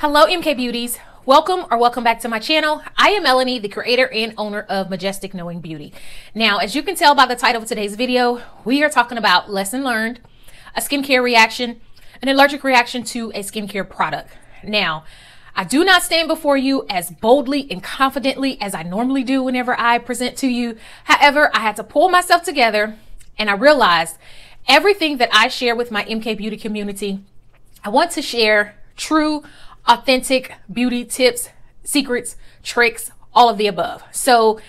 Hello MKBeauties, welcome back to my channel. I am Melanie, the creator and owner of Majestic Knowing Beauty. Now, as you can tell by the title of today's video, we are talking about lesson learned, a skincare reaction, an allergic reaction to a skincare product. Now, I do not stand before you as boldly and confidently as I normally do whenever I present to you. However, I had to pull myself together and I realized everything that I share with my MK Beauty community, I want to share true, authentic beauty tips, secrets, tricks, all of the above. So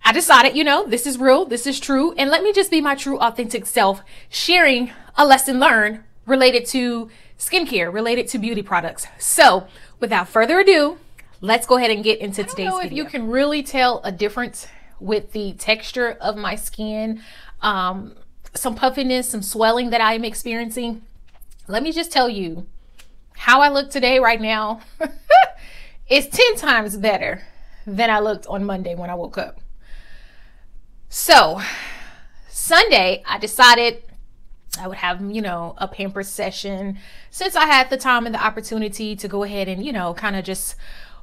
I decided, this is real, this is true, and let me just be my true, authentic self, sharing a lesson learned related to skincare, related to beauty products. So without further ado, let's go ahead and get into today's video. I don't know if you can really tell a difference with the texture of my skin, some puffiness, some swelling that I am experiencing. Let me just tell you, how I look today right now is 10 times better than I looked on Monday when I woke up. So Sunday, I decided I would have, a pamper session since I had the time and the opportunity to go ahead and, kind of just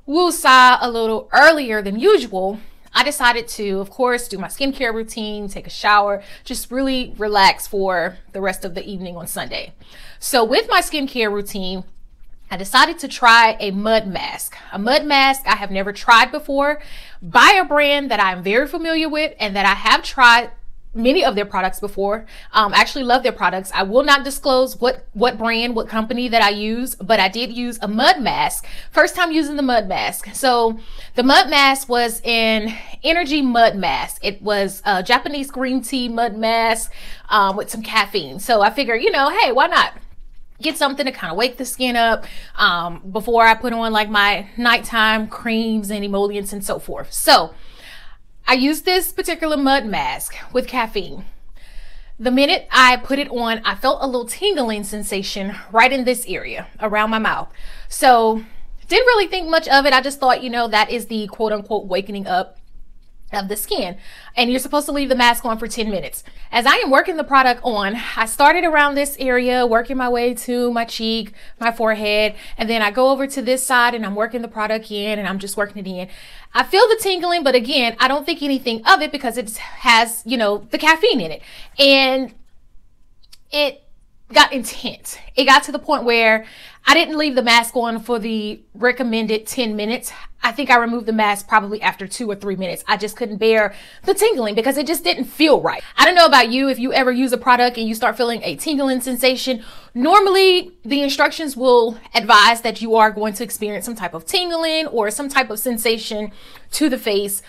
woosah a little earlier than usual. I decided to, of course, do my skincare routine, take a shower, just really relax for the rest of the evening on Sunday. So with my skincare routine, I decided to try a mud mask. A mud mask I have never tried before, by a brand that I'm very familiar with and that I have tried many of their products before. I actually love their products. I will not disclose what brand, what company that I use, but I did use a mud mask. First time using the mud mask. So the mud mask was an energy mud mask. It was a Japanese green tea mud mask with some caffeine. So I figured, hey, why not? Get something to kind of wake the skin up before I put on like my nighttime creams and emollients and so forth. So I used this particular mud mask with caffeine. The minute I put it on, I felt a little tingling sensation right in this area around my mouth. So didn't really think much of it. I just thought, that is the quote unquote wakening up of the skin, and you're supposed to leave the mask on for 10 minutes. As I am working the product on, I started around this area, working my way to my cheek, my forehead, and then I go over to this side and I'm working the product in and I'm just working it in. I feel the tingling, but again, I don't think anything of it because it has, the caffeine in it. And it got intense. It got to the point where I didn't leave the mask on for the recommended 10 minutes. I think I removed the mask probably after 2 or 3 minutes. I just couldn't bear the tingling because it just didn't feel right. I don't know about you, if you ever use a product and you start feeling a tingling sensation, normally the instructions will advise that you are going to experience some type of tingling or some type of sensation to the face,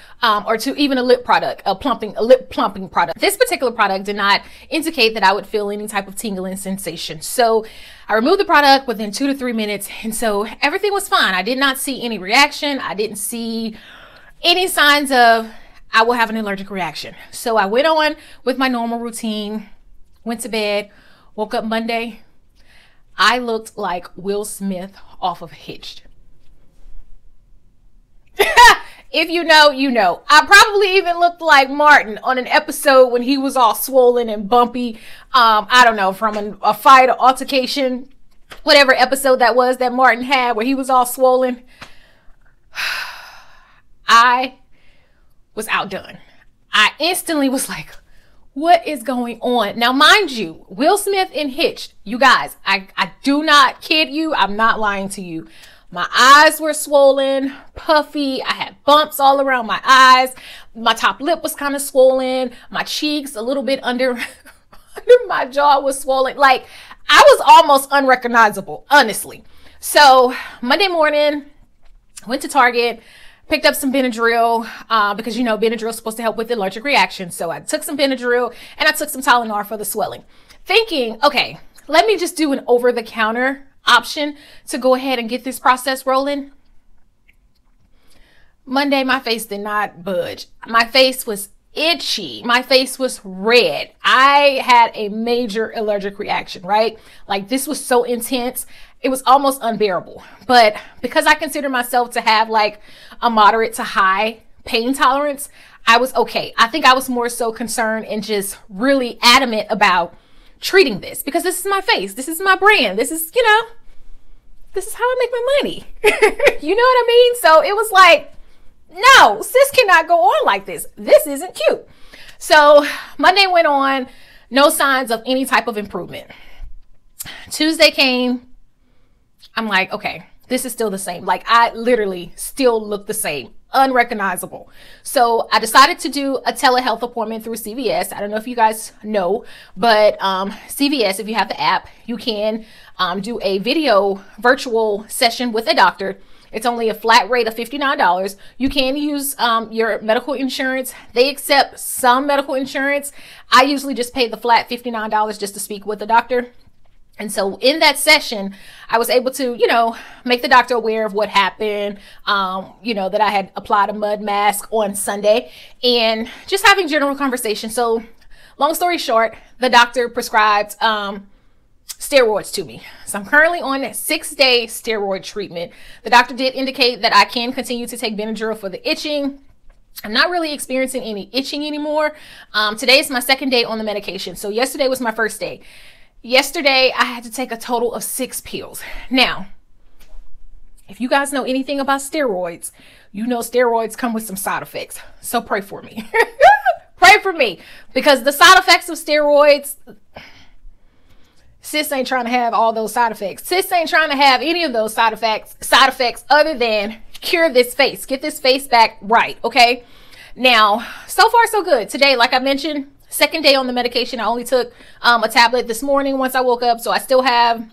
or to even a lip product, a lip plumping product. This particular product did not indicate that I would feel any type of tingling sensation. So I removed the product within 2 to 3 minutes. And so everything was fine. I did not see any reaction. I didn't see any signs of I will have an allergic reaction. So I went on with my normal routine, went to bed, woke up Monday. I looked like Will Smith off of Hitched. If you know, you know. I probably even looked like Martin on an episode when he was all swollen and bumpy. I don't know, from a fight or altercation, whatever episode that was that Martin had where he was all swollen. I was outdone. I instantly was like, what is going on? Now, mind you, Will Smith in Hitched, you guys, I do not kid you. I'm not lying to you. My eyes were swollen, puffy. I had bumps all around my eyes. My top lip was kind of swollen. My cheeks, a little bit under my jaw was swollen. Like, I was almost unrecognizable, honestly. So Monday morning, went to Target, picked up some Benadryl, because Benadryl is supposed to help with allergic reactions. So I took some Benadryl and I took some Tylenol for the swelling, thinking, okay, let me just do an over-the-counter option to go ahead and get this process rolling. Monday, my face did not budge. My face was itchy. My face was red. I had a major allergic reaction, right? Like, this was so intense. It was almost unbearable. But because I consider myself to have like a moderate to high pain tolerance, I was okay. I think I was more so concerned and just really adamant about treating this because this is my face. This is my brand. This is, this is how I make my money. You know what I mean? So it was like, no, sis cannot go on like this. This isn't cute. So Monday went on, no signs of any type of improvement. Tuesday came. I'm like, okay, this is still the same. Like, I literally still look the same, unrecognizable. So I decided to do a telehealth appointment through CVS. I don't know if you guys know, but CVS, if you have the app, you can do a video virtual session with a doctor. It's only a flat rate of $59. You can use your medical insurance. They accept some medical insurance. I usually just pay the flat $59 just to speak with the doctor. And so in that session, I was able to, you know, make the doctor aware of what happened, you know, that I had applied a mud mask on Sunday, and just having general conversation. So long story short, the doctor prescribed steroids to me. So I'm currently on a 6-day steroid treatment. The doctor did indicate that I can continue to take Benadryl for the itching. I'm not really experiencing any itching anymore. Today is my 2nd day on the medication. So yesterday was my 1st day. Yesterday, I had to take a total of 6 pills. Now, if you guys know anything about steroids, you know steroids come with some side effects. So pray for me. Pray for me, because the side effects of steroids, sis ain't trying to have all those side effects. Sis ain't trying to have any of those side effects other than cure this face. Get this face back right, okay? Now, so far so good. Today, like I mentioned, 2nd day on the medication. I only took a tablet this morning once I woke up. So I still have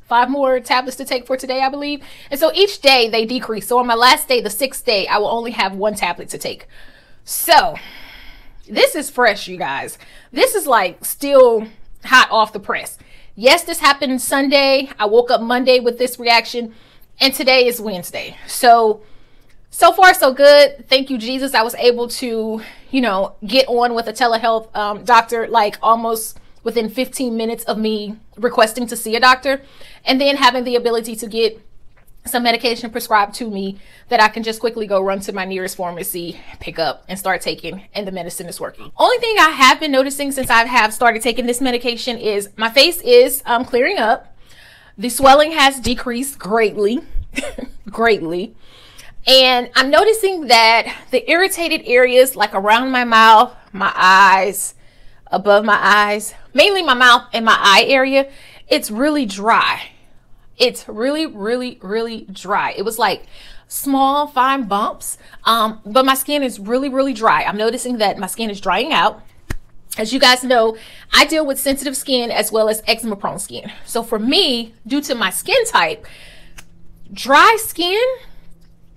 5 more tablets to take for today, I believe. And so each day they decrease. So on my last day, the 6th day, I will only have 1 tablet to take. So this is fresh, you guys. This is like still hot off the press. Yes, this happened Sunday. I woke up Monday with this reaction, and today is Wednesday. So far so good. Thank you, Jesus. I was able to, you know, get on with a telehealth doctor like almost within 15 minutes of me requesting to see a doctor, and then having the ability to get some medication prescribed to me that I can just quickly go run to my nearest pharmacy, pick up, and start taking, and the medicine is working. Only thing I have been noticing since I have started taking this medication is my face is clearing up. The swelling has decreased greatly, greatly. And I'm noticing that the irritated areas, like around my mouth, my eyes, above my eyes, mainly my mouth and my eye area, it's really dry. It's really, really, really dry. It was like small, fine bumps, but my skin is really, really dry. I'm noticing that my skin is drying out. As you guys know, I deal with sensitive skin as well as eczema prone skin. So for me, due to my skin type, dry skin,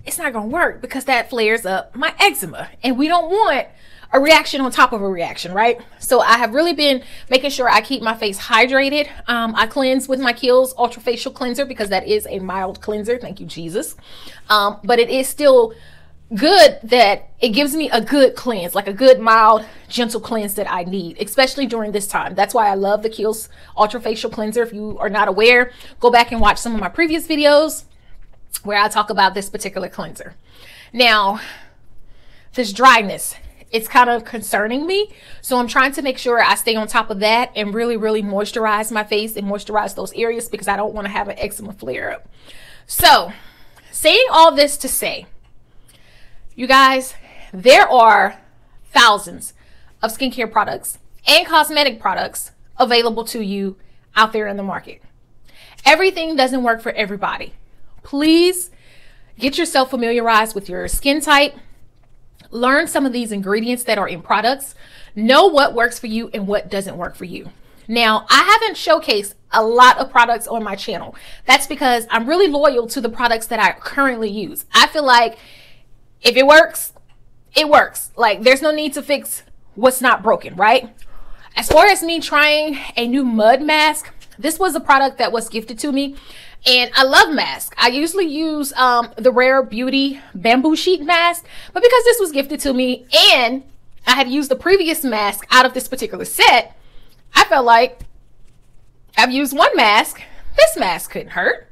it's not going to work because that flares up my eczema, and we don't want a reaction on top of a reaction, right? So I have really been making sure I keep my face hydrated. I cleanse with my Kiehl's Ultra Facial Cleanser because that is a mild cleanser. Thank you, Jesus. But it is still good that it gives me a good cleanse, like a good, mild, gentle cleanse that I need, especially during this time. That's why I love the Kiehl's Ultra Facial Cleanser. If you are not aware, go back and watch some of my previous videos where I talk about this particular cleanser. Now, this dryness, it's kind of concerning me. So I'm trying to make sure I stay on top of that and really, really moisturize my face and moisturize those areas because I don't want to have an eczema flare up. So saying all this to say, you guys, there are thousands of skincare products and cosmetic products available to you out there in the market. Everything doesn't work for everybody. Please get yourself familiarized with your skin type. Learn some of these ingredients that are in products. Know what works for you and what doesn't work for you. Now, I haven't showcased a lot of products on my channel. That's because I'm really loyal to the products that I currently use. I feel like if it works, it works. Like, there's no need to fix what's not broken, right? As far as me trying a new mud mask, this was a product that was gifted to me. And I love masks. I usually use the Rare Beauty bamboo sheet mask, but because this was gifted to me and I had used the previous mask out of this particular set, I felt like I've used one mask. This mask couldn't hurt.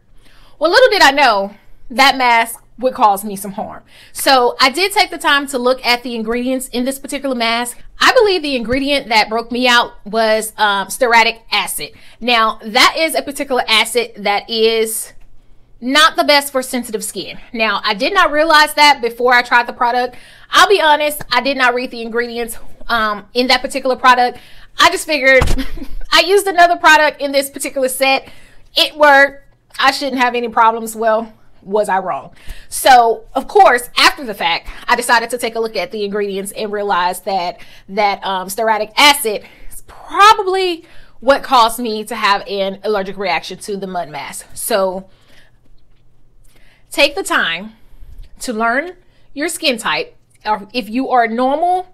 Well, little did I know that mask would cause me some harm. So I did take the time to look at the ingredients in this particular mask. I believe the ingredient that broke me out was stearic acid. Now, that is a particular acid that is not the best for sensitive skin. Now, I did not realize that before I tried the product. I'll be honest, I did not read the ingredients in that particular product. I just figured I used another product in this particular set. It worked. I shouldn't have any problems. Well, was I wrong? So, of course, after the fact, I decided to take a look at the ingredients and realize that stearic acid is probably what caused me to have an allergic reaction to the mud mask. So, take the time to learn your skin type. If you are normal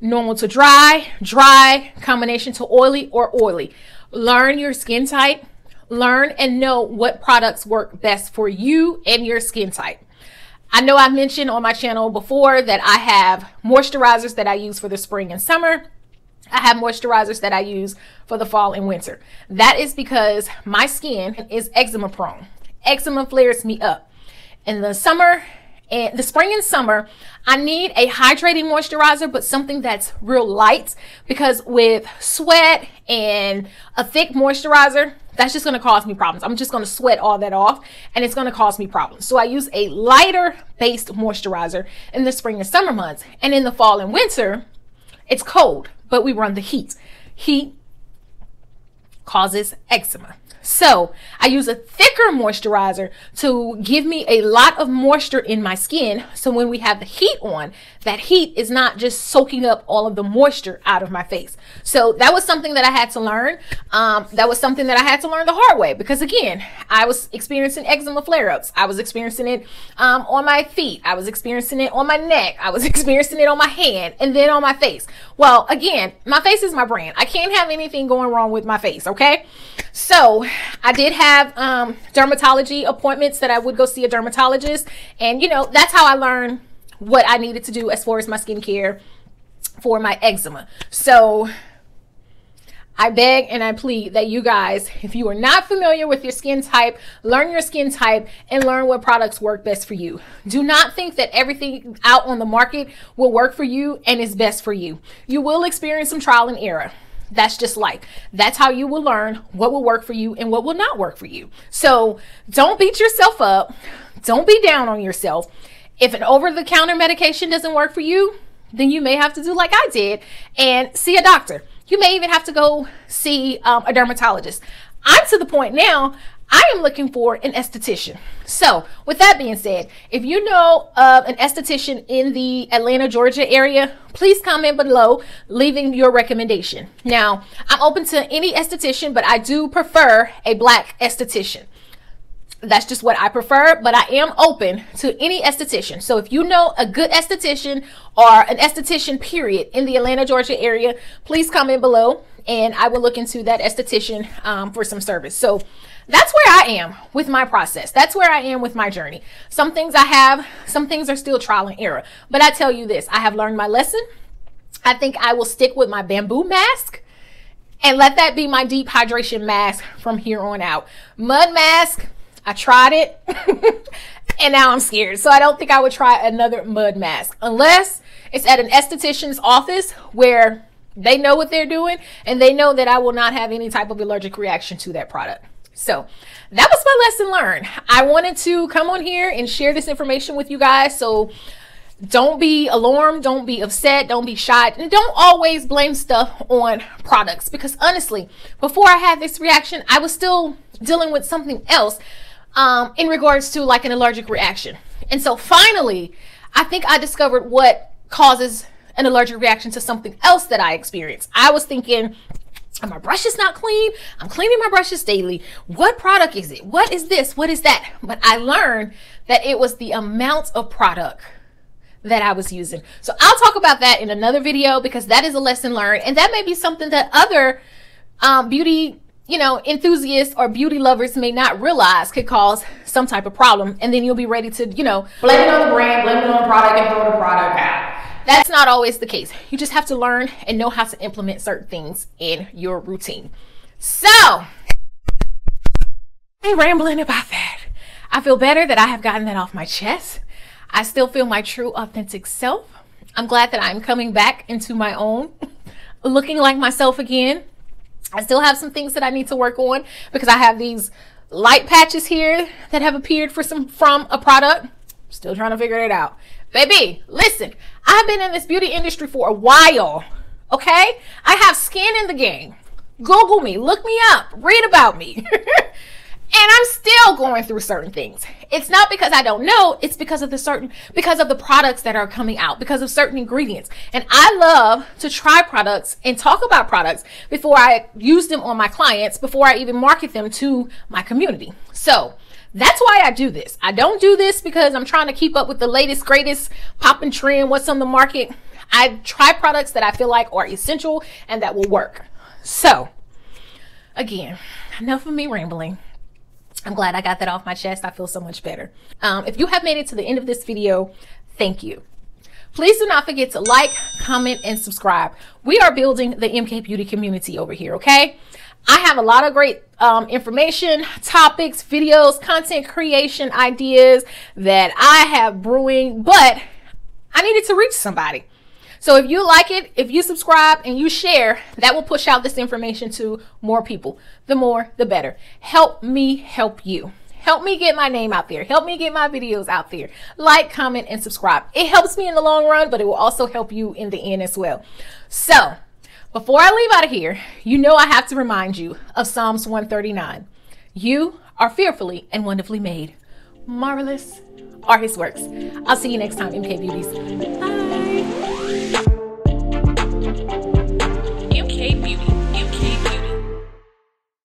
to dry, combination to oily or oily. Learn your skin type. Learn and know what products work best for you and your skin type. I know I've mentioned on my channel before that I have moisturizers that I use for the spring and summer. I have moisturizers that I use for the fall and winter. That is because my skin is eczema prone. Eczema flares me up. In the summer and the spring and summer, I need a hydrating moisturizer, but something that's real light, because with sweat and a thick moisturizer, that's just going to cause me problems. I'm just going to sweat all that off and it's going to cause me problems. So I use a lighter based moisturizer in the spring and summer months. And in the fall and winter, it's cold, but we run the heat. Heat causes eczema. So I use a thicker moisturizer to give me a lot of moisture in my skin. So when we have the heat on, that heat is not just soaking up all of the moisture out of my face. So that was something that I had to learn. That was something that I had to learn the hard way, because again, I was experiencing eczema flare-ups. I was experiencing it on my feet. I was experiencing it on my neck. I was experiencing it on my hand and then on my face. Well, again, my face is my brand. I can't have anything going wrong with my face, okay? So I did have dermatology appointments that I would go see a dermatologist, and you know, that's how I learned what I needed to do as far as my skincare for my eczema. So I beg and I plead that you guys, if you are not familiar with your skin type, learn your skin type and learn what products work best for you. Do not think that everything out on the market will work for you and is best for you. You will experience some trial and error. That's just life. That's how you will learn what will work for you and what will not work for you. So don't beat yourself up. Don't be down on yourself. If an over-the-counter medication doesn't work for you, then you may have to do like I did and see a doctor. You may even have to go see a dermatologist. I'm to the point now, I am looking for an esthetician. So with that being said, if you know of an esthetician in the Atlanta, Georgia area, please comment below, leaving your recommendation. Now, I'm open to any esthetician, but I do prefer a black esthetician. That's just what I prefer, but I am open to any esthetician. So if you know a good esthetician or an esthetician period in the Atlanta, Georgia area, please comment below and I will look into that esthetician for some service. So that's where I am with my process. That's where I am with my journey. Some things I have, some things are still trial and error. But I tell you this, I have learned my lesson. I think I will stick with my bamboo mask and let that be my deep hydration mask from here on out. Mud mask, I tried it and now I'm scared. So I don't think I would try another mud mask unless it's at an esthetician's office where they know what they're doing and they know that I will not have any type of allergic reaction to that product. So that was my lesson learned. I wanted to come on here and share this information with you guys. So don't be alarmed, don't be upset, don't be shy, and don't always blame stuff on products, because honestly, before I had this reaction, I was still dealing with something else in regards to like an allergic reaction. And so finally, I think I discovered what causes an allergic reaction to something else that I experienced. I was thinking, my brush is not clean. I'm cleaning my brushes daily. What product is it? What is this? What is that? But I learned that it was the amount of product that I was using. So I'll talk about that in another video, because that is a lesson learned, and that may be something that other beauty enthusiasts or beauty lovers may not realize could cause some type of problem, and then you'll be ready to blame it on the brand, blame it on the product, and throw the product out. That's not always the case. You just have to learn and know how to implement certain things in your routine. So I'm rambling about that. I feel better that I have gotten that off my chest. I still feel my true authentic self. I'm glad that I'm coming back into my own, looking like myself again. I still have some things that I need to work on, because I have these light patches here that have appeared from a product. Still trying to figure it out. Baby, listen, I've been in this beauty industry for a while, okay? I have skin in the game. Google me, look me up, read about me. And I'm still going through certain things. It's not because I don't know, it's because of the products that are coming out, because of certain ingredients. And I love to try products and talk about products before I use them on my clients, before I even market them to my community. So that's why I do this. I don't do this because I'm trying to keep up with the latest, greatest popping trend, what's on the market. I try products that I feel like are essential and that will work. So again, enough of me rambling. I'm glad I got that off my chest. I feel so much better. If you have made it to the end of this video, thank you. Please do not forget to like, comment, and subscribe. We are building the MK Beauty community over here, okay? I have a lot of great information, topics, videos, content creation ideas that I have brewing, but I needed to reach somebody. So if you like it, if you subscribe and you share, that will push out this information to more people. The more, the better. Help me help you. Help me get my name out there. Help me get my videos out there. Like, comment, and subscribe. It helps me in the long run, but it will also help you in the end as well. So before I leave out of here, you know I have to remind you of Psalms 139. You are fearfully and wonderfully made. Marvelous are his works. I'll see you next time, MK Beauties. Bye.